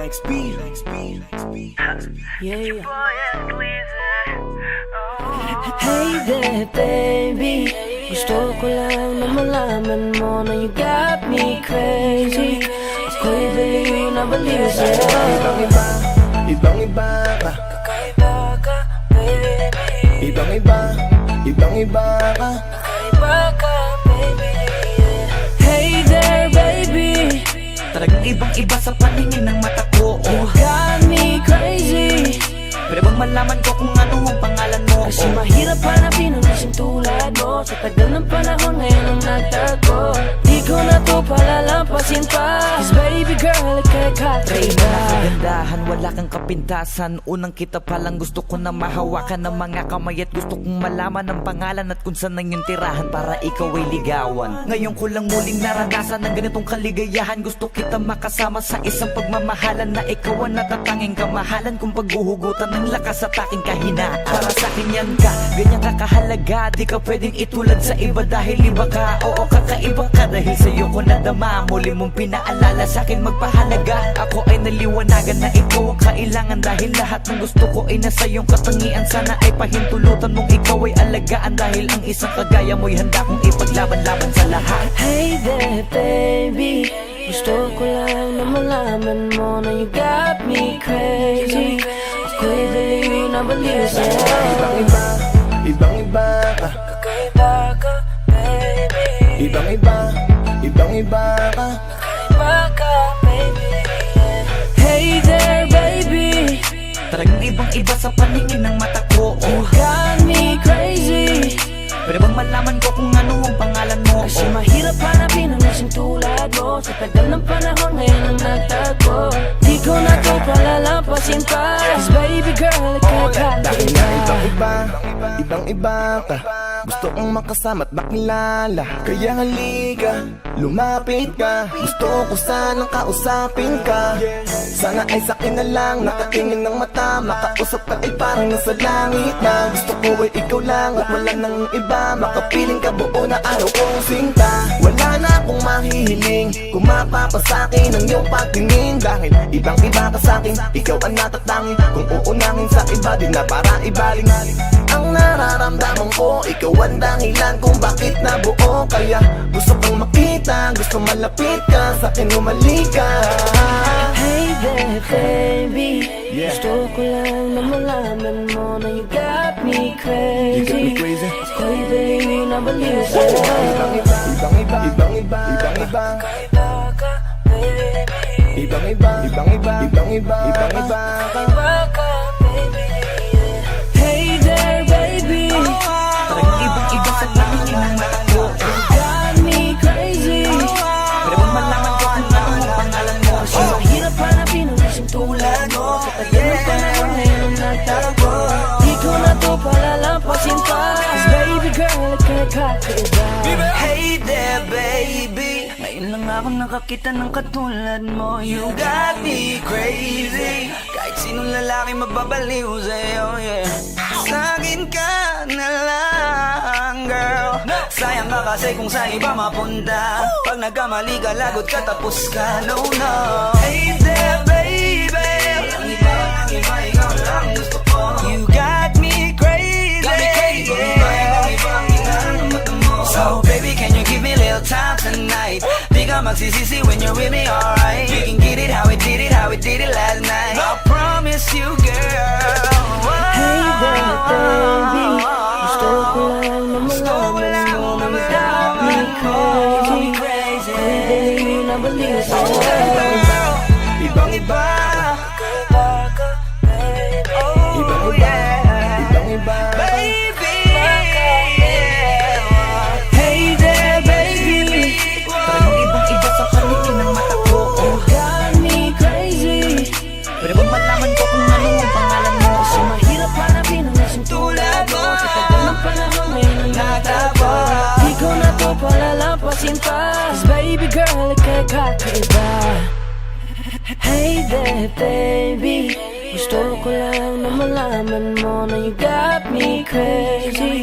XP. Yeah. Hey there, baby. Gusto ko lang na malaman mo na you got me crazy. Ako'y baliw na baliw sa'yo. Ibang-iba, ibang-iba ka. Kakaiba ka, baby. Ibang-iba, ibang-iba ka. Kakaiba ka, baby. Hey there, baby. Talagang ibang-iba sa paningin ng mata ko. You got me crazy. Pwede bang malaman ko kung ano ang pangalan mo? Kasi mahirap hanapin ang isang tulad mo. Sa tagal ng panahon ngayon ang nagtago. Di ko na to palalampasin pa. Cause baby girl, ika'y kakaiba. Kagandahan, wala kang kapintasan. Unang kita palang gusto ko na mahawakan ng mga kamay. At gusto kong malaman ang pangalan at kung saan ang iyong tirahan para ikaw ay ligawan. Ngayon ko lang muling naranasan ng ganitong kaligayahan. Gusto kita makasama sa isang pagmamahalan na ikaw ang natatanging kamahalan kung paghuhugutan ng lakas at aking kahinaan. Para sa akin yan ka, ganyan ka kahalaga. Di ka pwedeng itulad sa iba dahil iba ka. Oo, kakaiba ka dahil sa'yo ko nadama. Muli mong pinaalala sa akin magpahalaga. Ako ay naliwanagan na ikaw ang kailangan. Dahil lahat ng gusto ko ay nasa iyong katangian. Sana ay pahintulutan mong ikaw ay alagaan. Dahil ang isang kagaya mo'y handa kong ipaglaban-laban sa lahat. Hey there, baby. Gusto ko lang na malaman mo na you got me crazy. Ako'y baliw na baliw sa'yo. Ibang-iba, ibang-iba ka. Kakaiba ka, baby. Ibang-iba, ibang-iba ka. Kakaiba ka, baby. Hey there, baby. Talagang ibang-iba sa paningin ng mata ko. You got me crazy. Pwede bang malaman ko kung ano ang pangalan mo? Kasi mahirap hanapin ang isang tulad mo. Sa tagal ng panahon ngayon ang nagtago. Di ko na to palalampasin pa. Cause baby girl, ika'y Dahil nga kakaiba. ibang-iba, ibang-iba ka. Gusto kong makasama at makilala. Kaya halika, lumapit ka. Gusto ko sanang kausapin ka. Sana ay sakin na lang, nakatingin ng mata. Makausap ka ay parang nasa langit na. Gusto ko ay ikaw lang at wala nang iba. Makapiling ka buo na araw kong sinta. Wala na akong mahihiling kung mapapasakin ang iyong pagtingin. Dahil ibang-iba ka sakin, ikaw ang natatangin. Kung uunangin sa iba, di na para ibaling. Ang nararamdaman ko, ikaw ang dahilan kung bakit nabuo. Kaya gusto kang makita, gusto malapit ka, sa'kin umalik ka. Hey there, baby. Yeah. Gusto ko lang na malaman mo na you got me crazy. You got me crazy. Ako'y baliw na baliw sa'yo. Ibang-iba, ibang-iba, ibang-iba, ibang-iba. Kakaiba ka, baby. Ibang-iba, ibang-iba, ibang-iba, ibang-iba ka. Kakaiba ka, baby. Hey there, baby. Talagang ibang-iba sa paningin ng mata ko. You got me crazy. Pwede bang malaman ko kung ano ang pangalan mo? Kasi mahirap hanapin ang isang tulad mo. Sa tagal ng panahon ngayon ang nagtago. Di ko na to palalampasin pa. Cause baby girl, ika'y kakaiba. Hey there, baby. Ngayon lang ako nakakita ng katulad mo. You got me crazy. Kahit sinong lalaki mababaliw sa'yo, yeah. Sa'kin ka na lang, girl. Sayang ka kasi kung sa iba mapunta. Pag nagkamali ka, lagot ka, tapos ka, no, no. Hey there, baby. Ang iba, ikaw lang gusto ko. You got me crazy. Got me crazy. So baby, can you give me a little time tonight? Di ka magsisisi when you're with me, alright? We can get it how we did it, how we did it last night. I promise you, girl. Hey there, baby. Gusto ko lang na malaman mo na you got me crazy. Ako'y baliw na baliw sa'yo. Ibang-iba, Kakaiba ka, baby. ibang-iba, ibang-iba. Baby, Hey there, baby. talagang ibang-iba sa paningin ng mata ko. You got me crazy. Pwede bang malaman ko kung ano ang pangalan mo? Kasi mahirap hanapin ang isang tulad mo. Sa tagal ng panahon ngayon ang nagtago. Di ko na to palalampasin pa. Cause baby girl, ika'y kakaiba. Hey there, baby. Gusto ko lang na malaman mo na you got me crazy.